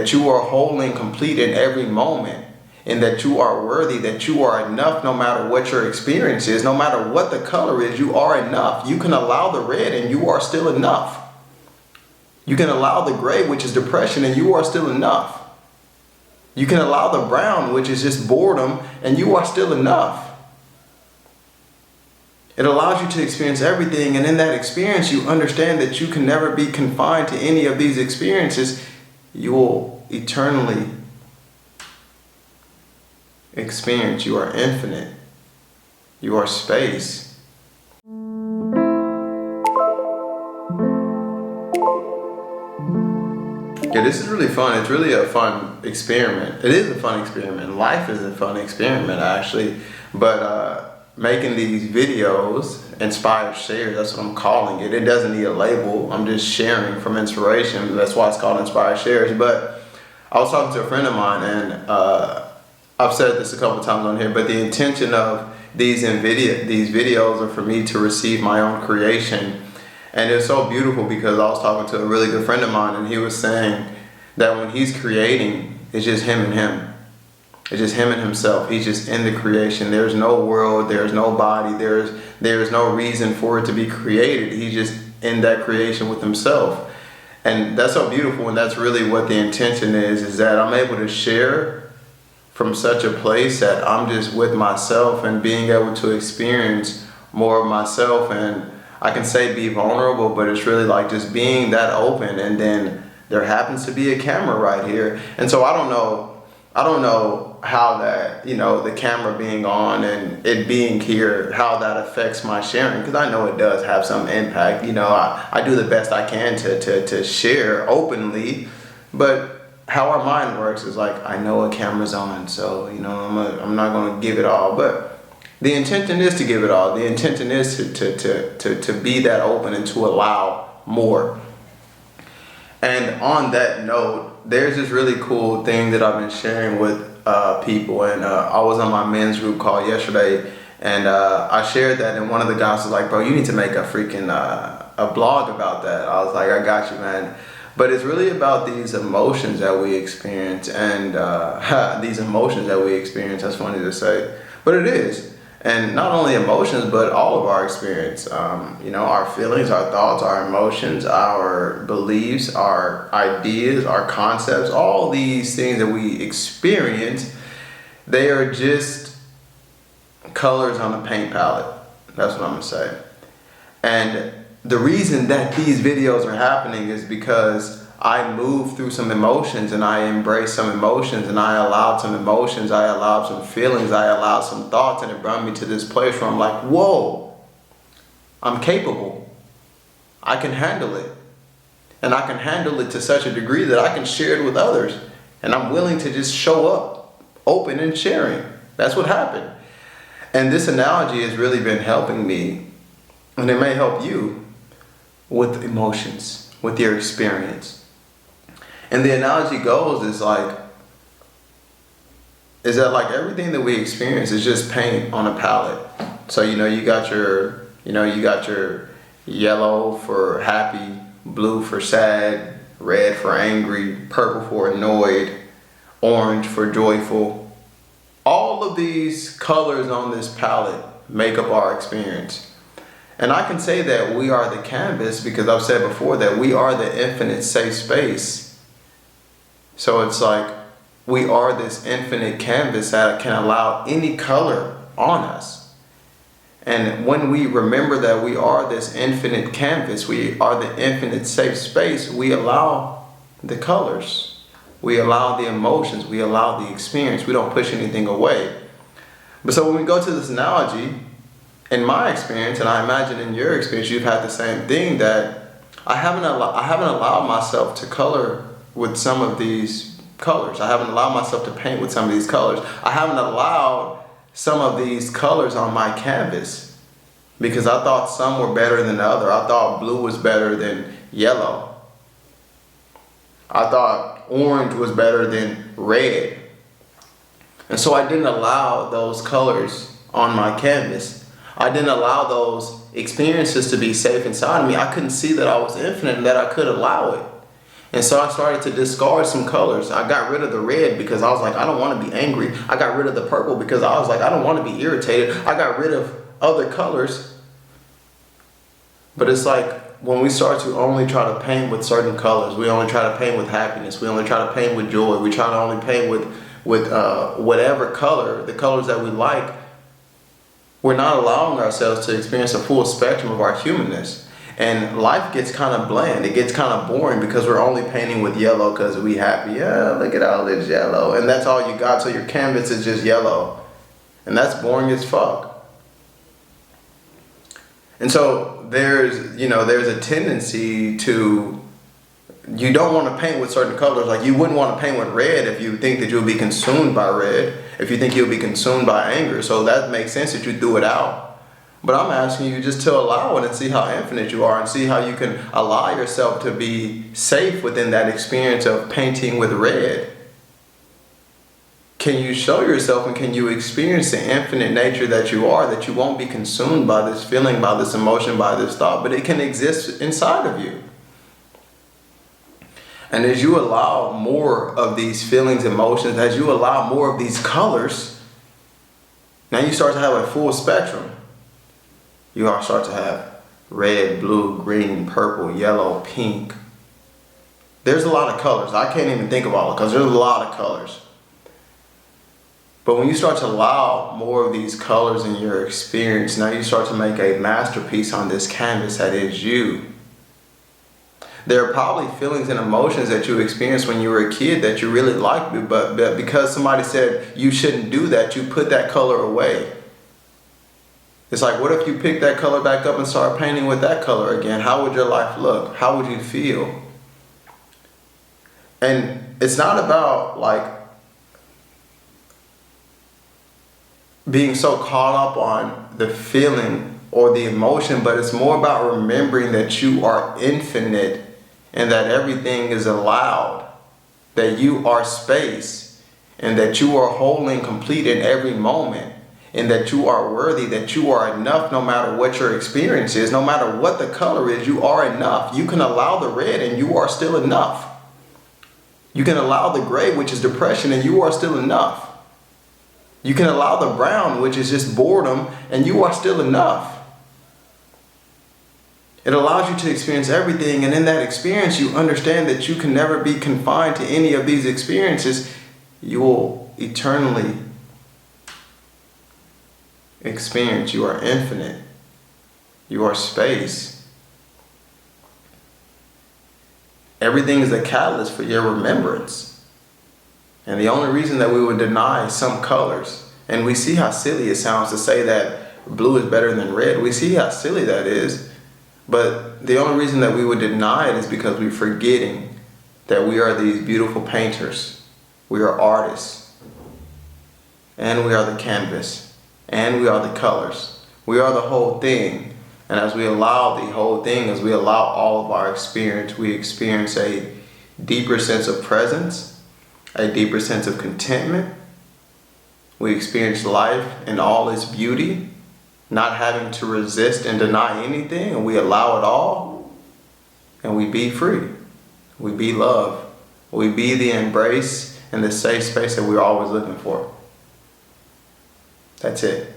that you are whole and complete in every moment, and that you are worthy, that you are enough no matter what your experience is, no matter what the color is, you are enough. You can allow the red and you are still enough. You can allow the gray, which is depression, and you are still enough. You can allow the brown, which is just boredom, and you are still enough. It allows you to experience everything, and in that experience, you understand that you can never be confined to any of these experiences. You will eternally experience. You are infinite. You are space. Yeah, this is really fun. It's really a fun experiment. It is a fun experiment. Life is a fun experiment, actually. But making these videos, inspired shares, that's what I'm calling it. It doesn't need a label. I'm just sharing from inspiration. That's why it's called Inspired Shares. But I was talking to a friend of mine, and I've said this a couple times on here, but the intention of these videos are for me to receive my own creation. And it's so beautiful because I was talking to a really good friend of mine, and he was saying that when he's creating, it's just him and him. It's just him and himself. He's just in the creation. There's no world, there's no body, there's no reason for it to be created. He's just in that creation with himself. And that's so beautiful, and that's really what the intention is that I'm able to share from such a place that I'm just with myself and being able to experience more of myself. And I can say be vulnerable, but it's really like just being that open. And then there happens to be a camera right here. And so I don't know how that, the camera being on and it being here, how that affects my sharing, because I know it does have some impact. I do the best I can to share openly, but how our mind works is like, I know a camera's on, so I'm not going to give it all, but the intention is to give it all. The intention is to be that open and to allow more. And on that note, there's this really cool thing that I've been sharing with people. And I was on my men's group call yesterday, and I shared that, and one of the guys was like, bro, you need to make a freaking a blog about that. I was like, I got you, man. But it's really about these emotions that we experience, and these emotions that we experience. That's funny to say, but it is. And not only emotions, but all of our experience, our feelings, our thoughts, our emotions, our beliefs, our ideas, our concepts, all these things that we experience, they are just colors on a paint palette. That's what I'm gonna say. And the reason that these videos are happening is because I moved through some emotions, and I embraced some emotions, and I allowed some emotions, I allowed some feelings, I allowed some thoughts, and it brought me to this place where I'm like, whoa, I'm capable. I can handle it. And I can handle it to such a degree that I can share it with others. And I'm willing to just show up, open and sharing. That's what happened. And this analogy has really been helping me, and it may help you with emotions, with your experience. And the analogy goes is that everything that we experience is just paint on a palette. So you got your yellow for happy, blue for sad, red for angry, purple for annoyed, orange for joyful. All of these colors on this palette make up our experience. And I can say that we are the canvas because I've said before that we are the infinite safe space. So it's like we are this infinite canvas that can allow any color on us. And when we remember that we are this infinite canvas, we are the infinite safe space, we allow the colors, we allow the emotions, we allow the experience. We don't push anything away. But so when we go to this analogy, in my experience, and I imagine in your experience, you've had the same thing, that I haven't allowed myself to color with some of these colors. I haven't allowed myself to paint with some of these colors. I haven't allowed some of these colors on my canvas because I thought some were better than the other. I thought blue was better than yellow. I thought orange was better than red. And so I didn't allow those colors on my canvas. I didn't allow those experiences to be safe inside of me. I couldn't see that I was infinite and that I could allow it. And so I started to discard some colors. I got rid of the red because I was like, I don't want to be angry. I got rid of the purple because I was like, I don't want to be irritated. I got rid of other colors. But it's like when we start to only try to paint with certain colors, we only try to paint with happiness, we only try to paint with joy, we try to only paint with whatever color, the colors that we like, we're not allowing ourselves to experience a full spectrum of our humanness. And life gets kind of bland. It gets kind of boring because we're only painting with yellow because we happy. Yeah, look at all this yellow. And that's all you got. So your canvas is just yellow. And that's boring as fuck. And so there's a tendency to, you don't want to paint with certain colors. Like you wouldn't want to paint with red if you think that you'll be consumed by red, if you think you'll be consumed by anger. So that makes sense that you threw it out. But I'm asking you just to allow it and see how infinite you are and see how you can allow yourself to be safe within that experience of painting with red. Can you show yourself and can you experience the infinite nature that you are, that you won't be consumed by this feeling, by this emotion, by this thought, but it can exist inside of you. And as you allow more of these feelings, emotions, as you allow more of these colors, now you start to have a full spectrum. You all start to have red, blue, green, purple, yellow, pink. There's a lot of colors. I can't even think of all because there's a lot of colors. But when you start to allow more of these colors in your experience, now you start to make a masterpiece on this canvas that is you. There are probably feelings and emotions that you experienced when you were a kid that you really liked, but because somebody said you shouldn't do that, you put that color away. It's like, what if you pick that color back up and start painting with that color again? How would your life look? How would you feel? And it's not about like being so caught up on the feeling or the emotion, but it's more about remembering that you are infinite and that everything is allowed, that you are space and that you are whole and complete in every moment. And that you are worthy, that you are enough no matter what your experience is, no matter what the color is, you are enough. You can allow the red and you are still enough. You can allow the gray, which is depression, and you are still enough. You can allow the brown, which is just boredom, and you are still enough. It allows you to experience everything, and in that experience, you understand that you can never be confined to any of these experiences. You will eternally experience. You are infinite. You are space. Everything is a catalyst for your remembrance. And the only reason that we would deny some colors, and we see how silly it sounds to say that blue is better than red. We see how silly that is. But the only reason that we would deny it is because we're forgetting that we are these beautiful painters. We are artists. And we are the canvas. And we are the colors. We are the whole thing. And as we allow the whole thing, as we allow all of our experience, we experience a deeper sense of presence, a deeper sense of contentment. We experience life in all its beauty, not having to resist and deny anything, and we allow it all, and we be free. We be love. We be the embrace and the safe space that we're always looking for. That's it.